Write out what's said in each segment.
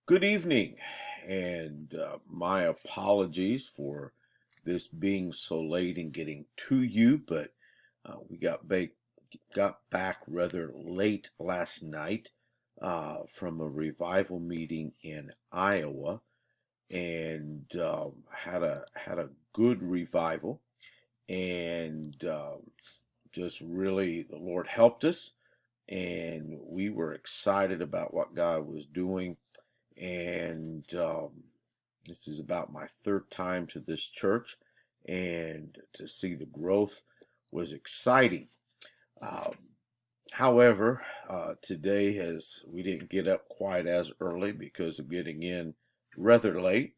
Good evening, and my apologies for this being so late in getting to you, but we got back rather late last night from a revival meeting in Iowa, and had a good revival, and just really the Lord helped us, and we were excited about what God was doing and this is about my third time to this church, and to see the growth was exciting. Um, However, today as we didn't get up quite as early because of getting in rather late,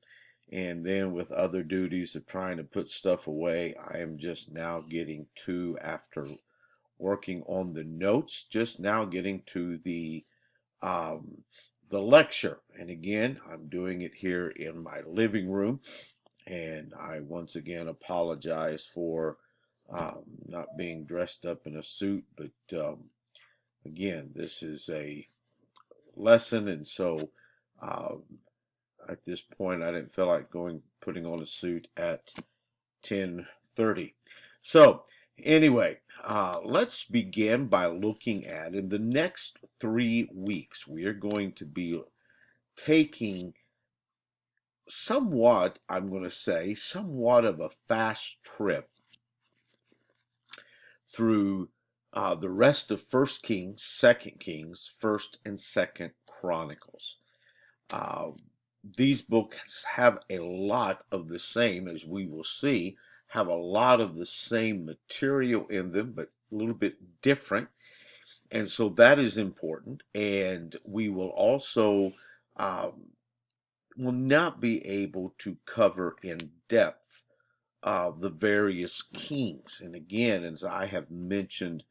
and then with other duties of trying to put stuff away, I am just now getting to, after working on the notes, just now getting to um, the lecture. And again, I'm doing it here in my living room. And I once again apologize for not being dressed up in a suit. But again, this is a lesson. And so um, at this point, I didn't feel like putting on a suit at 10:30. So anyway, let's begin by looking at, in the next 3 weeks, we are going to be taking somewhat, I'm going to say, somewhat of a fast trip through the rest of First Kings, Second Kings, First and Second Chronicles. Uh, these books have a lot of the same, as we will see, have a lot of the same material in them, but a little bit different. And so that is important. And we will also will not be able to cover in depth the various kings. And again, as I have mentioned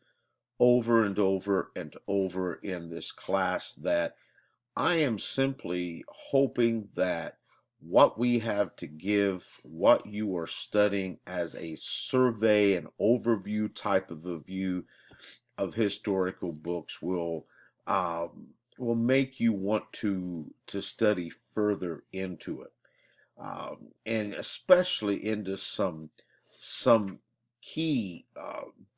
over and over and over in this class, that I am simply hoping that what we have to give, what you are studying as a survey, an overview type of a view of historical books, will make you want to study further into it, and especially into some key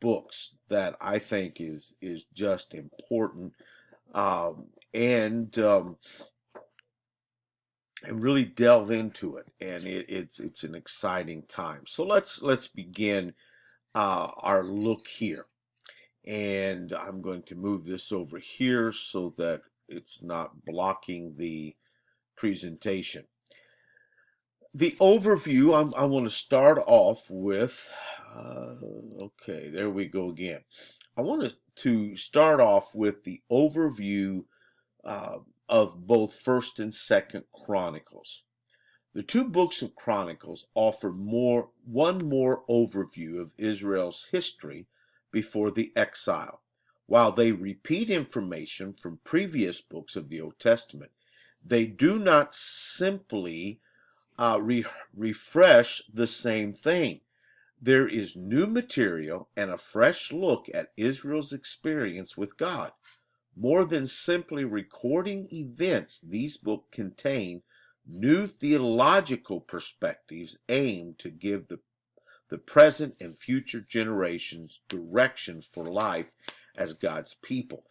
books that I think is just important, and and really delve into it. And it's an exciting time. So let's begin our look here. And I'm going to move this over here so that it's not blocking the presentation. The overview, I want to start off with, okay, there we go again. I want to start off with the overview uh, of both First and Second Chronicles. The two books of Chronicles offer one more overview of Israel's history before the exile. While they repeat information from previous books of the Old Testament, they do not simply refresh the same thing. There is new material and a fresh look at Israel's experience with God. More than simply recording events, these books contain new theological perspectives aimed to give the present and future generations directions for life as God's people.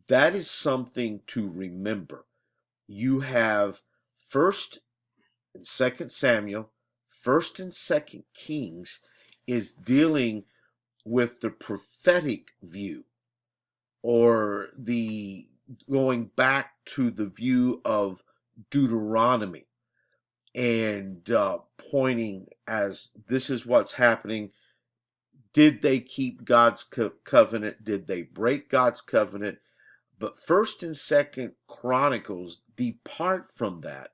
That is something to remember. You have First and Second Samuel, First and Second Kings is dealing with the prophetic view, or the going back to the view of Deuteronomy, and pointing as this is what's happening. Did they keep God's covenant? Did they break God's covenant? But First and Second Chronicles depart from that,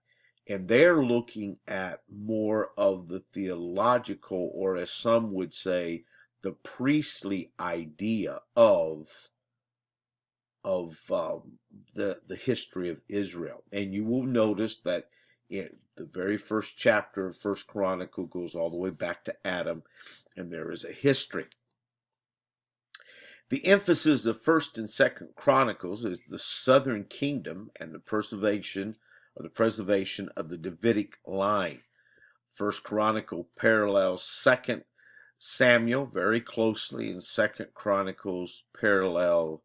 and they're looking at more of the theological, or as some would say, the priestly idea of the history of Israel. And you will notice that in the very first chapter of First Chronicle goes all the way back to Adam, and there is a history. The emphasis of First and Second Chronicles is the southern kingdom and the preservation or the preservation of the Davidic line. First Chronicle parallels Second Samuel very closely, and Second Chronicles parallel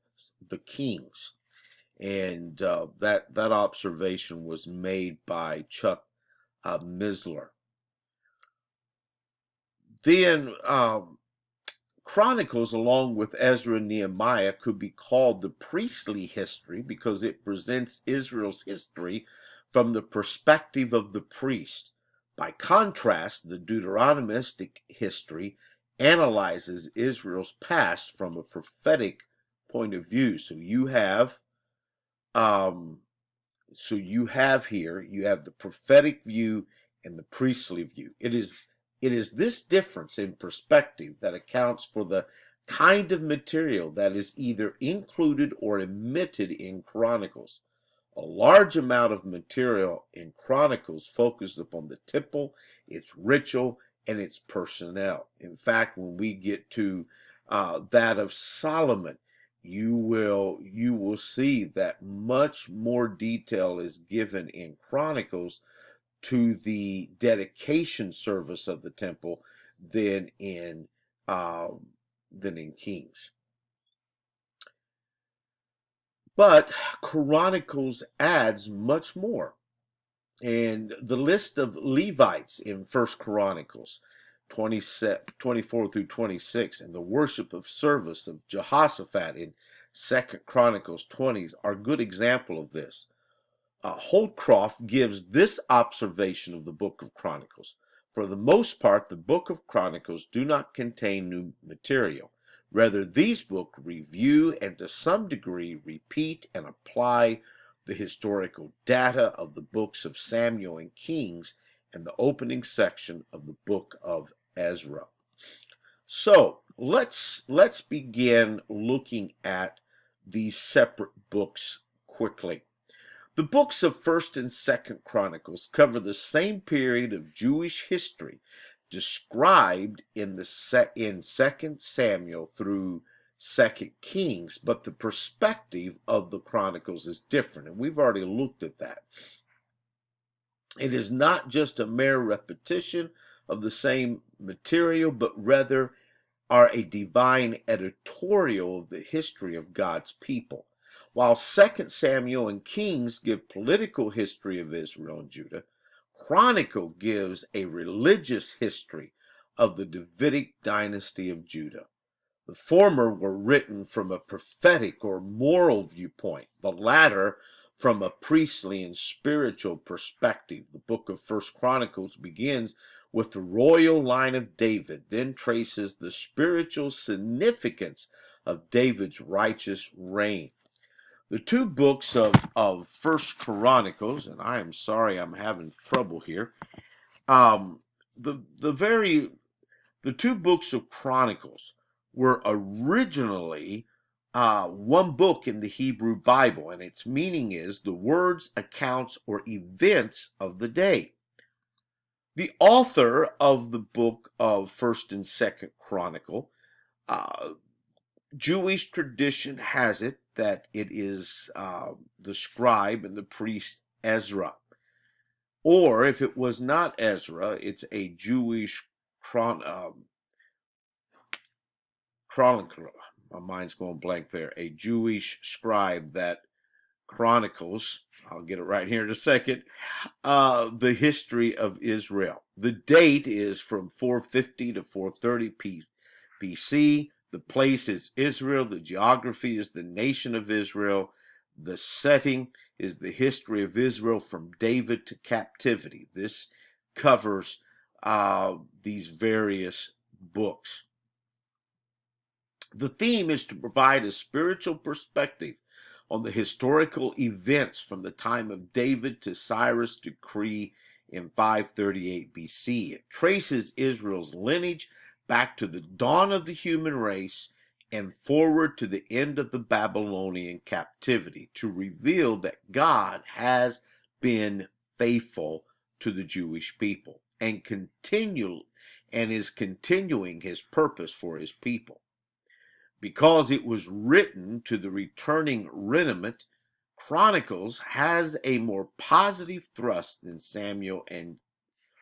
the Kings. And that observation was made by Chuck Misler. Then Chronicles, along with Ezra and Nehemiah, could be called the priestly history because it presents Israel's history from the perspective of the priest. By contrast, the Deuteronomistic history analyzes Israel's past from a prophetic point of view. Um, you have the prophetic view and the priestly view. It is this difference in perspective that accounts for the kind of material that is either included or omitted in Chronicles. A large amount of material in Chronicles focused upon the temple, its ritual, and its personnel. In fact, when we get to that of Solomon, you will see that much more detail is given in Chronicles to the dedication service of the temple than in Kings. But Chronicles adds much more. And the list of Levites in First Chronicles 24 through 26 and the worship of service of Jehoshaphat in Second Chronicles 20 are good example of this. Holdcroft gives this observation of the book of Chronicles. For the most part, the book of Chronicles do not contain new material. Rather, these books review and to some degree repeat and apply the historical data of the books of Samuel and Kings and the opening section of the book of Ezra. So let's begin looking at these separate books quickly. The books of First and Second Chronicles cover the same period of Jewish history described in Second Samuel through Second Kings, but the perspective of the Chronicles is different, and we've already looked at that. It is not just a mere repetition of the same material, but rather are a divine editorial of the history of God's people. While 2 Samuel and Kings give political history of Israel and Judah, Chronicle gives a religious history of the Davidic dynasty of Judah. The former were written from a prophetic or moral viewpoint, the latter from a priestly and spiritual perspective. The book of First Chronicles begins with the royal line of David, then traces the spiritual significance of David's righteous reign. The two books of First Chronicles, and I am sorry I'm having trouble here. The two books of Chronicles were originally one book in the Hebrew Bible, and its meaning is the words, accounts, or events of the day. The author of the book of First and Second Chronicle, Jewish tradition has it that it is the scribe and the priest Ezra. Or if it was not Ezra, it's a Jewish chronicler. My mind's going blank there. A Jewish scribe that chronicles, I'll get it right here in a second, the history of Israel. The date is from 450 to 430 BC. The place is Israel. The geography is the nation of Israel. The setting is the history of Israel from David to captivity. This covers these various books. The theme is to provide a spiritual perspective on the historical events from the time of David to Cyrus' decree in 538 BC. It traces Israel's lineage back to the dawn of the human race and forward to the end of the Babylonian captivity to reveal that God has been faithful to the Jewish people and is continuing his purpose for his people. Because it was written to the returning remnant, Chronicles has a more positive thrust than Samuel and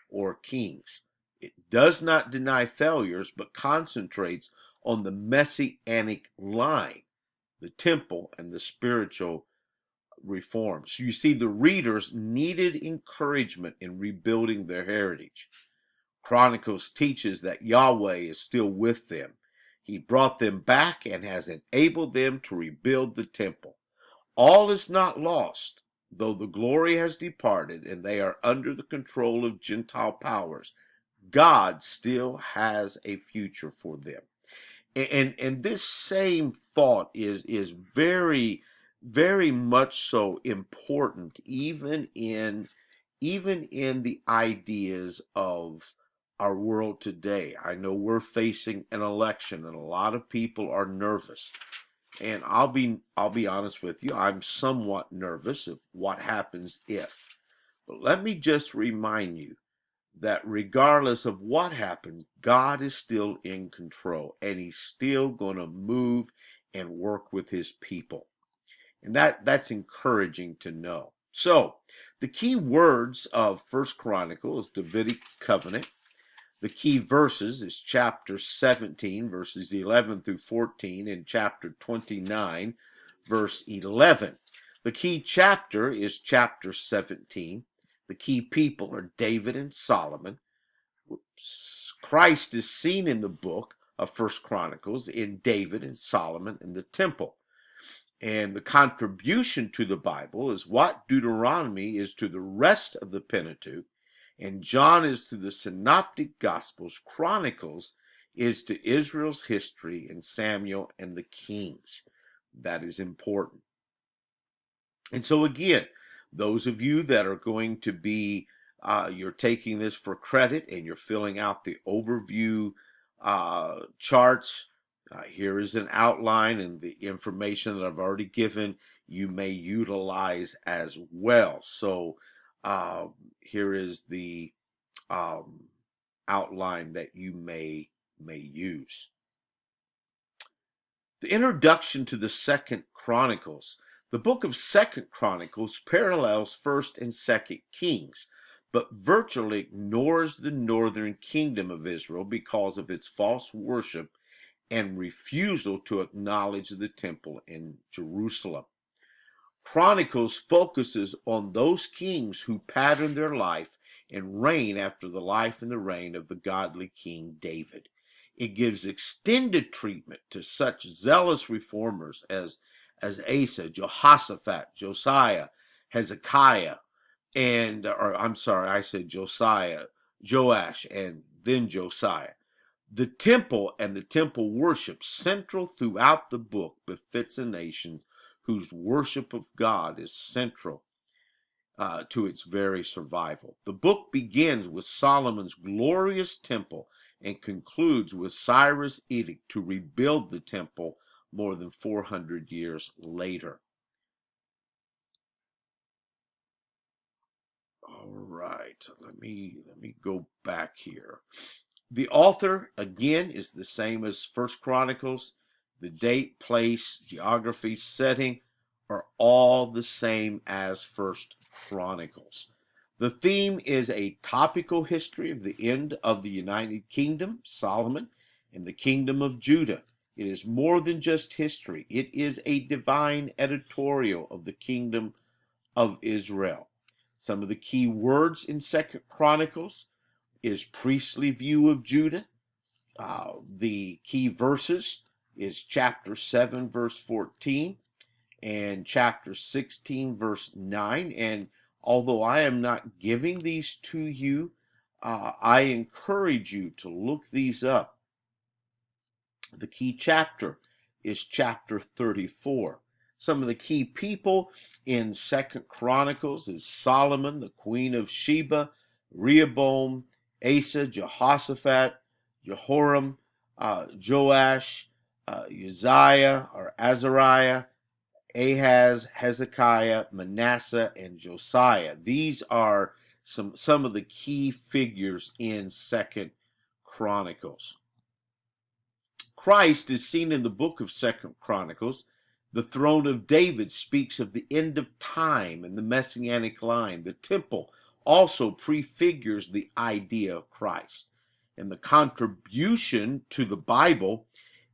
or Kings. It does not deny failures, but concentrates on the messianic line, the temple, and the spiritual reforms. You see, the readers needed encouragement in rebuilding their heritage. Chronicles teaches that Yahweh is still with them. He brought them back and has enabled them to rebuild the temple. All is not lost, though the glory has departed and they are under the control of Gentile powers. God still has a future for them. And this same thought is very much so important even in the ideas of our world today. I know we're facing an election and a lot of people are nervous. And I'll be honest with you, I'm somewhat nervous of what happens if. But let me just remind you that regardless of what happens, God is still in control and he's still going to move and work with his people. And that's encouraging to know. So, the key words of First Chronicles is Davidic covenant. The key verses is chapter 17, verses 11 through 14, and chapter 29, verse 11. The key chapter is chapter 17. The key people are David and Solomon. Christ is seen in the book of First Chronicles in David and Solomon in the temple. And the contribution to the Bible is what Deuteronomy is to the rest of the Pentateuch, and John is to the Synoptic Gospels. Chronicles is to Israel's history, and Samuel and the Kings. That is important. And so again, those of you that are going to be, you're taking this for credit and you're filling out the overview charts. Here is an outline, and the information that I've already given you may utilize as well. So here is the outline that you may use. The introduction to the Second Chronicles. The book of Second Chronicles parallels First and Second Kings, but virtually ignores the northern kingdom of Israel because of its false worship and refusal to acknowledge the temple in Jerusalem. Chronicles focuses on those kings who patterned their life and reign after the life and the reign of the godly King David. It gives extended treatment to such zealous reformers as Asa, Jehoshaphat, Josiah, Hezekiah, or I'm sorry, I said Josiah, Joash, and then Josiah. The temple and the temple worship, central throughout the book, befits a nation whose worship of God is central to its very survival. The book begins with Solomon's glorious temple and concludes with Cyrus' edict to rebuild the temple more than 400 years later. All right, let me go back here. The author, again, is the same as First Chronicles. The date, place, geography, setting are all the same as First Chronicles. The theme is a topical history of the end of the United Kingdom, Solomon, and the Kingdom of Judah. It is more than just history. It is a divine editorial of the Kingdom of Israel. Some of the key words in Second Chronicles is priestly view of Judah. The key verses is chapter 7, verse 14, and chapter 16, verse 9. And although I am not giving these to you, I encourage you to look these up. The key chapter is chapter 34. Some of the key people in Second Chronicles is Solomon, the Queen of Sheba, Rehoboam, Asa, Jehoshaphat, Jehoram, Joash, Uzziah or Azariah, Ahaz, Hezekiah, Manasseh, and Josiah. These are some of the key figures in Second Chronicles. Christ is seen in the book of Second Chronicles. The throne of David speaks of the end of time and the messianic line. The temple also prefigures the idea of Christ. And the contribution to the Bible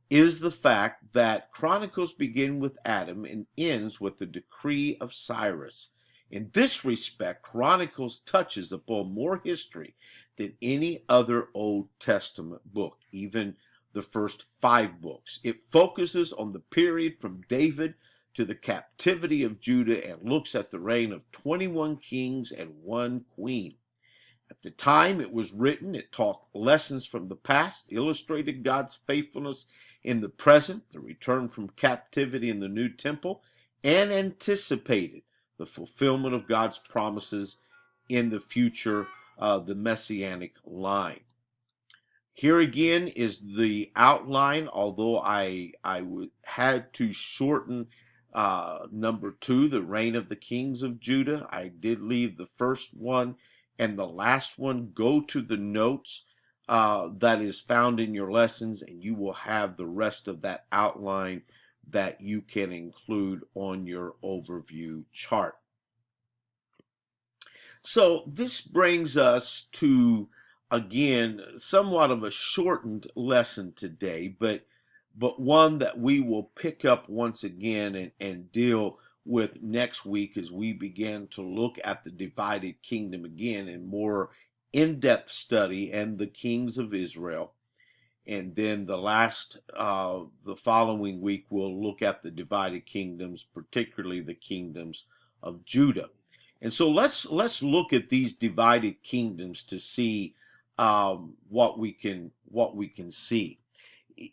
is the fact that Chronicles begin with Adam and ends with the decree of Cyrus. In this respect, Chronicles touches upon more history than any other Old Testament book, even the first 5 books. It focuses on the period from David to the captivity of Judah and looks at the reign of 21 kings and 1 queen. At the time it was written, it taught lessons from the past, illustrated God's faithfulness in the present, the return from captivity in the new temple, and anticipated the fulfillment of God's promises in the future, the messianic line. Here again is the outline, although I had to shorten number 2, the reign of the kings of Judah. I did leave the first one and the last one. Go to the notes that is found in your lessons, and you will have the rest of that outline that you can include on your overview chart. So this brings us to, again, somewhat of a shortened lesson today, but one that we will pick up once again and deal with next week as we begin to look at the divided kingdom again in more in-depth study and the kings of Israel. And then the following week, we'll look at the divided kingdoms, particularly the kingdoms of Judah. And so let's look at these divided kingdoms to see what we can see.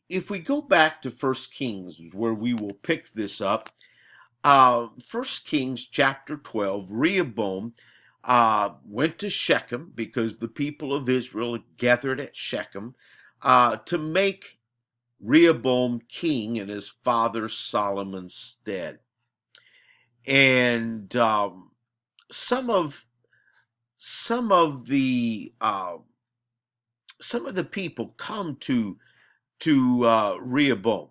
If we go back to 1 Kings, where we will pick this up, 1 Kings chapter 12, Rehoboam went to Shechem because the people of Israel gathered at Shechem to make Rehoboam king in his father Solomon's stead. And some of the people come to Rehoboam,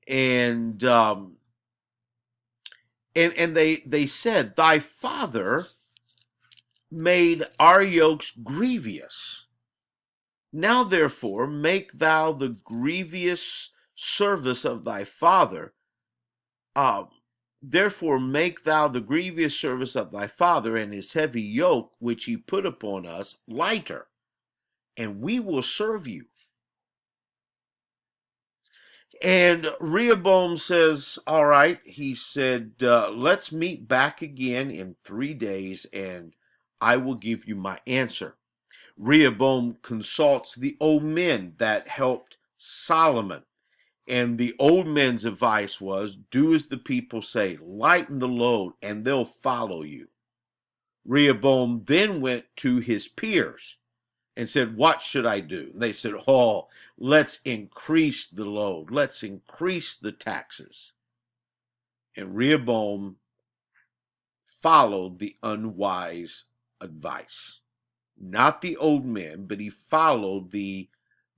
and they said, "Thy father made our yokes grievous. Now therefore make thou the grievous service of thy father. Therefore make thou the grievous service of thy father and his heavy yoke which he put upon us lighter, and we will serve you." And Rehoboam says, all right. He said, let's meet back again in 3 days and I will give you my answer. Rehoboam consults the old men that helped Solomon. And the old men's advice was, do as the people say, lighten the load, and they'll follow you. Rehoboam then went to his peers and said, what should I do? And they said, oh, let's increase the load. Let's increase the taxes. And Rehoboam followed the unwise advice. Not the old men, but he followed the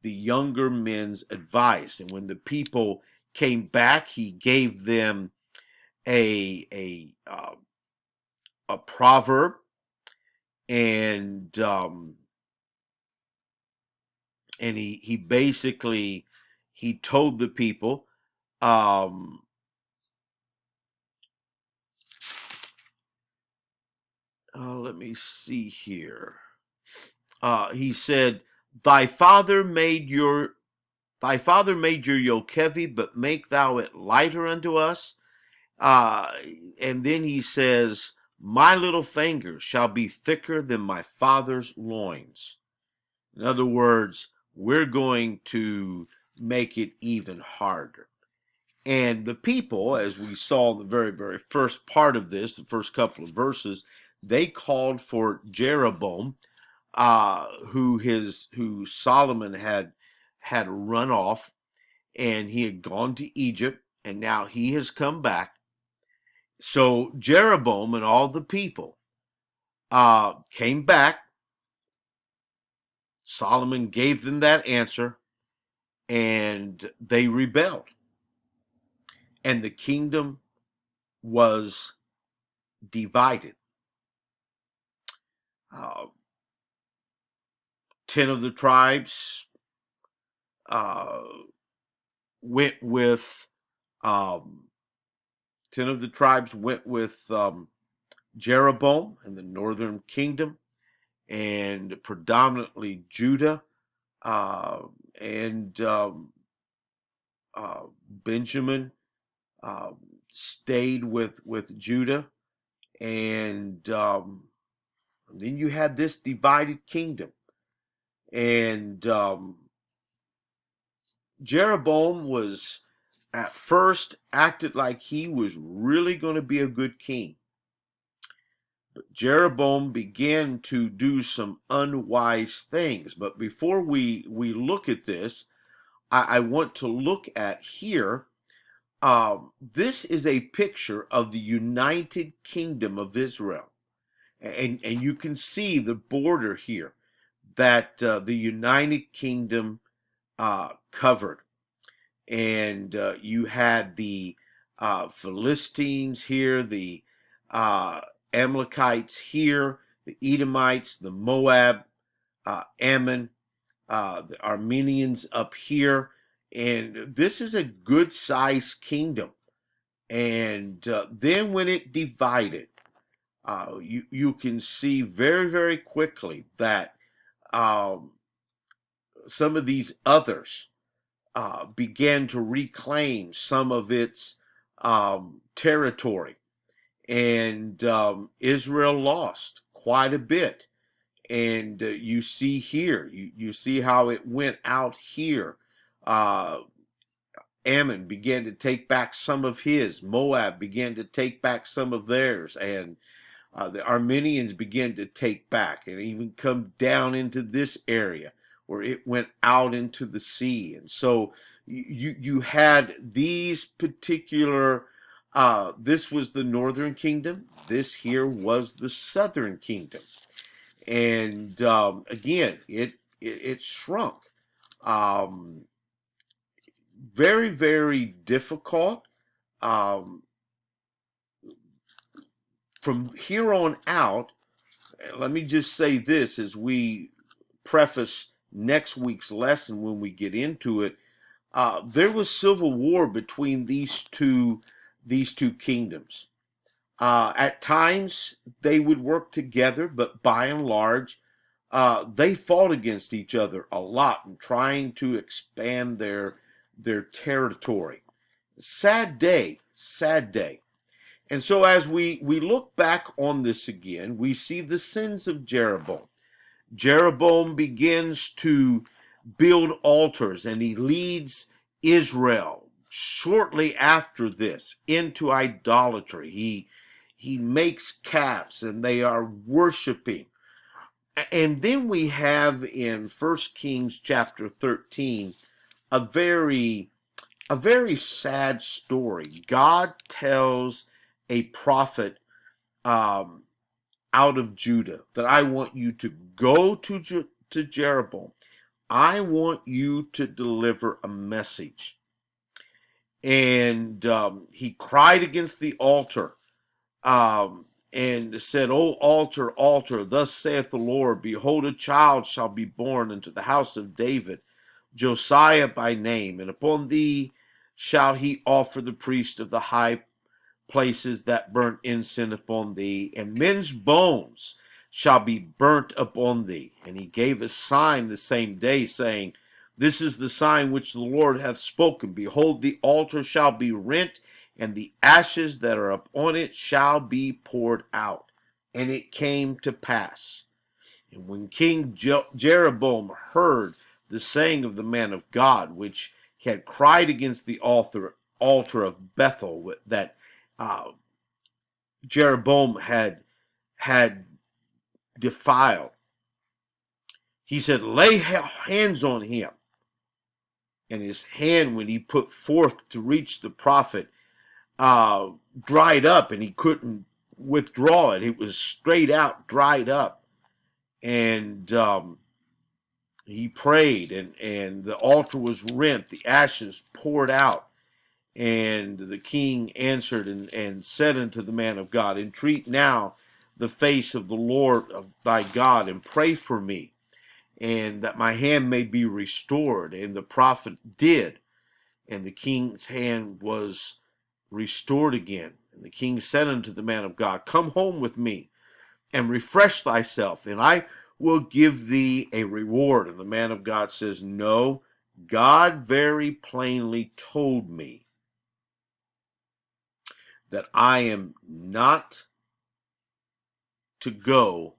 younger men's advice. And when the people came back, he gave them a proverb, and he basically told the people, let me see here. He said, thy father made your yoke heavy, but make thou it lighter unto us. And then he says, my little finger shall be thicker than my father's loins. In other words, we're going to make it even harder. And the people, as we saw in the very, very first part of this, the first couple of verses, they called for Jeroboam, who Solomon had run off, and he had gone to Egypt, and now he has come back. So Jeroboam and all the people came back. Solomon gave them that answer, and they rebelled. and the kingdom was divided. 10 of the tribes uh, went with um, 10 of the tribes went with Jeroboam in the northern kingdom, and predominantly Judah uh, and Benjamin uh, stayed with Judah, and then you had this divided kingdom, and Jeroboam was at first acted like he was really going to be a good king. But Jeroboam began to do some unwise things. But before we look at this, I want to look at here. This is a picture of the United Kingdom of Israel. And you can see the border here that the United Kingdom covered. And you had the Philistines here, the Amalekites here, the Edomites, the Moab, Ammon, the Armenians up here. And this is a good sized kingdom. And then when it divided, you can see very, very quickly that some of these others began to reclaim some of its territory. And Israel lost quite a bit. And you see here, you see how it went out here. Ammon began to take back some of his. Moab began to take back some of theirs. And the Armenians began to take back and even come down into this area where it went out into the sea. And so you had these particular, this was the northern kingdom. This here was the southern kingdom. And again, it shrunk. Very, very difficult. From here on out, let me just say this as we preface next week's lesson when we get into it. There was civil war between these two kingdoms. At times they would work together, but by and large, they fought against each other a lot in trying to expand their territory. Sad day, sad day. And so as we look back on this again, we see the sins of Jeroboam. Jeroboam begins to build altars, and he leads Israel shortly after this into idolatry. He makes calves, and they are worshiping. And then we have in 1 Kings chapter 13 a very sad story. God tells a prophet out of Judah that I want you to go to Jeroboam. I want you to deliver a message. And he cried against the altar and said, O altar, altar, thus saith the Lord, behold, a child shall be born unto the house of David, Josiah by name, and upon thee shall he offer the priest of the high places that burnt incense upon thee, and men's bones shall be burnt upon thee. And he gave a sign the same day, saying, this is the sign which the Lord hath spoken. Behold, the altar shall be rent, and the ashes that are upon it shall be poured out. And it came to pass. And when King Jeroboam heard the saying of the man of God, which had cried against the altar of Bethel, that Jeroboam had defiled, he said, lay hands on him. And his hand, when he put forth to reach the prophet, dried up, and he couldn't withdraw it. It was straight out dried up. And he prayed, and the altar was rent, the ashes poured out. And the king answered and said unto the man of God, Entreat now the face of the Lord of thy God, and pray for me, and that my hand may be restored. And the prophet did, and the king's hand was restored again. And the king said unto the man of God, Come home with me, and refresh thyself, and I will give thee a reward. And the man of God says, No, God very plainly told me that I am not to go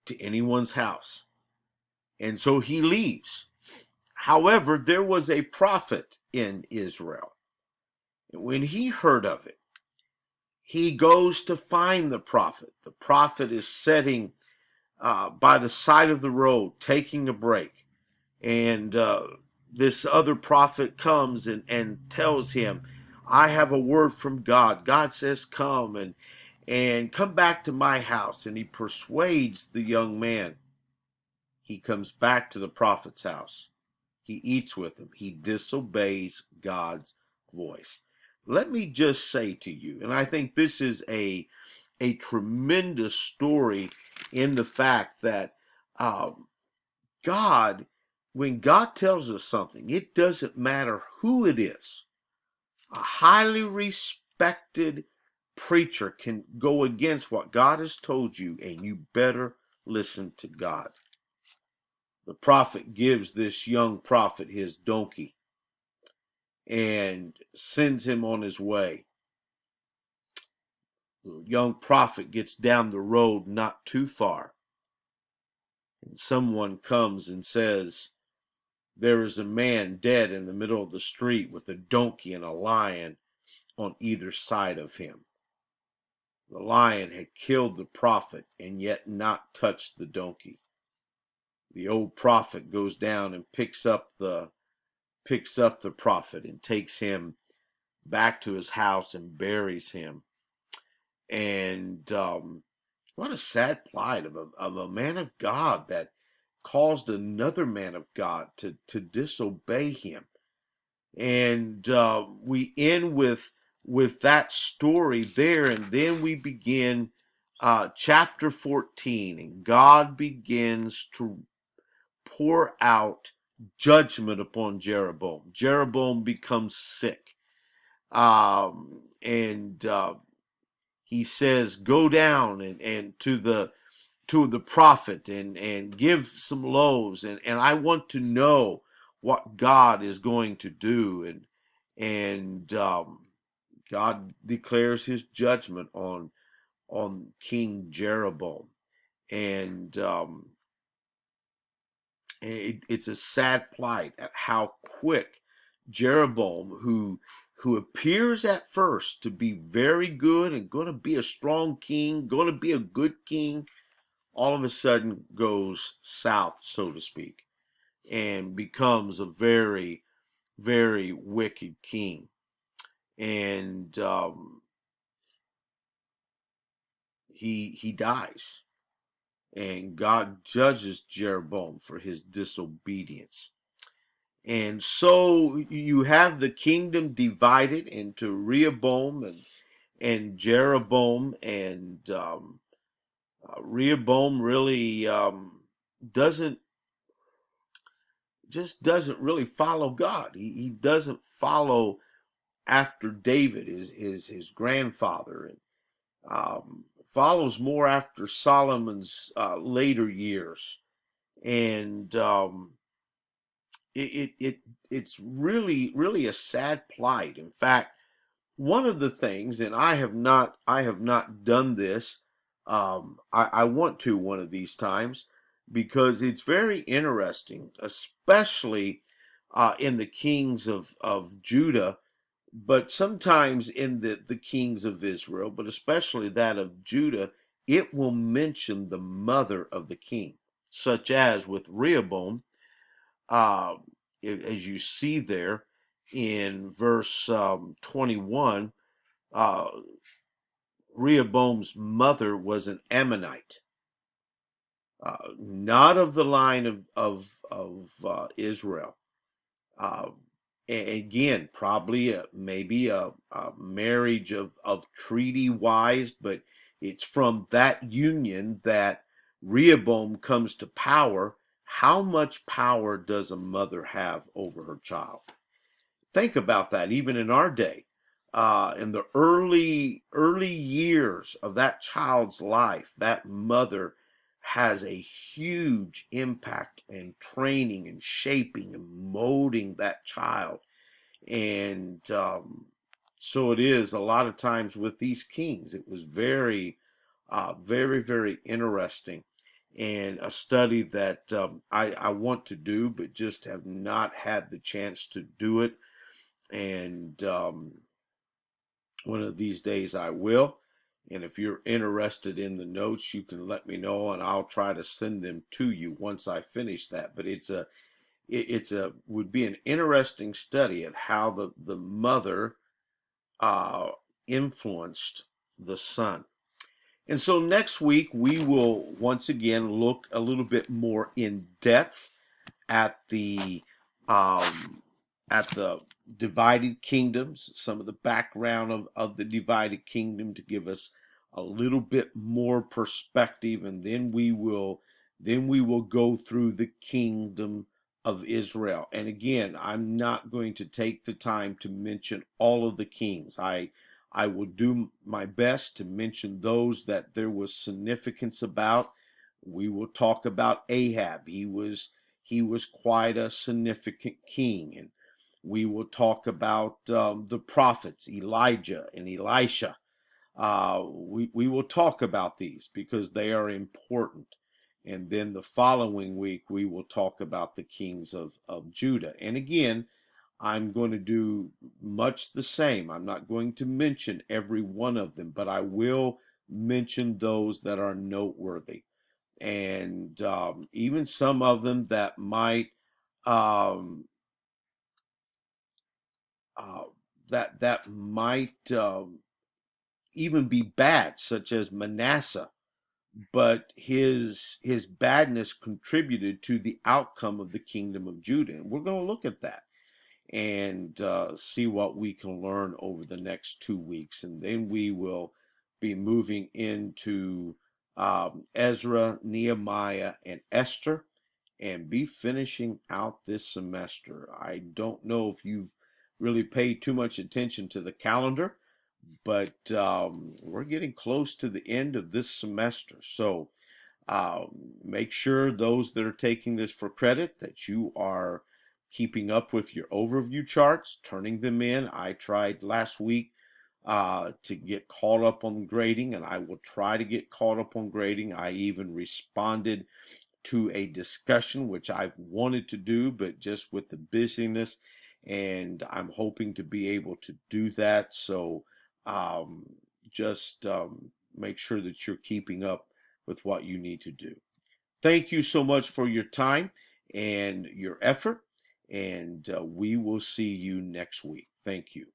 to anyone's house. And so he leaves. However, there was a prophet in Israel. And when he heard of it, he goes to find the prophet. The prophet is sitting by the side of the road, taking a break. And this other prophet comes and tells him, I have a word from God. God says, come and come back to my house. And he persuades the young man. He comes back to the prophet's house. He eats with him. He disobeys God's voice. Let me just say to you, and I think this is a tremendous story in the fact that God, when God tells us something, it doesn't matter who it is. A highly respected preacher can go against what God has told you, and you better listen to God. The prophet gives this young prophet his donkey and sends him on his way. The young prophet gets down the road not too far, and someone comes and says, There is a man dead in the middle of the street with a donkey and a lion on either side of him. The lion had killed the prophet and yet not touched the donkey. The old prophet goes down and picks up the prophet and takes him back to his house and buries him. And what a sad plight of a man of God that caused another man of God to disobey him. And we end with that story there, and then we begin chapter 14, and God begins to pour out judgment upon Jeroboam. Jeroboam becomes sick, and he says, "Go down and to the prophet and give some loaves, and I want to know what God is going to do." And God declares his judgment on King Jeroboam. And it's a sad plight at how quick Jeroboam, who appears at first to be very good and going to be a strong king, going to be a good king, all of a sudden goes south, so to speak, and becomes a very, very wicked king. And he dies. And God judges Jeroboam for his disobedience. And so you have the kingdom divided into Rehoboam and Jeroboam, and Rehoboam really doesn't really follow God. He doesn't follow after David, his grandfather, and follows more after Solomon's later years. And it's really a sad plight. In fact, one of the things, and I have not done this. I want to one of these times, because it's very interesting, especially in the kings of Judah, but sometimes in the kings of Israel, but especially that of Judah. It will mention the mother of the king, such as with Rehoboam, uh, as you see there in verse 21. uh, Rehoboam's mother was an Ammonite, not of the line of Israel. Uh, again, probably maybe a marriage of treaty wise, but it's from that union that Rehoboam comes to power. How much power does a mother have over her child? Think about that, even in our day. In the early years of that child's life, that mother has a huge impact and training and shaping and molding that child. And so it is a lot of times with these kings. It was very interesting, and a study that I want to do, but just have not had the chance to do it. And one of these days I will. And if you're interested in the notes, you can let me know, and I'll try to send them to you once I finish that. But it's a would be an interesting study at how the mother uh, influenced the son. And so next week we will once again look a little bit more in depth at the um, at the divided kingdoms, some of the background of the divided kingdom to give us a little bit more perspective, and then we will go through the kingdom of Israel. And again, I'm not going to take the time to mention all of the kings. I will do my best to mention those that there was significance about. We will talk about Ahab. He was quite a significant king. And we will talk about the prophets, Elijah and Elisha. We will talk about these because they are important. And then the following week, we will talk about the kings of Judah. And again, I'm going to do much the same. I'm not going to mention every one of them, but I will mention those that are noteworthy. And even some of them that um, uh, might even be bad, such as Manasseh, but his badness contributed to the outcome of the kingdom of Judah. And we're going to look at that and see what we can learn over the next 2 weeks. And then we will be moving into Ezra, Nehemiah, and Esther, and be finishing out this semester. I don't know if you've really paid too much attention to the calendar, but we're getting close to the end of this semester. So make sure those that are taking this for credit that you are keeping up with your overview charts, turning them in. I tried last week to get caught up on grading, and I will try to get caught up on grading. I even responded to a discussion, which I've wanted to do, but just with the busyness, and I'm hoping to be able to do that. So um, just make sure that you're keeping up with what you need to do. Thank you so much for your time and your effort, and we will see you next week. Thank you.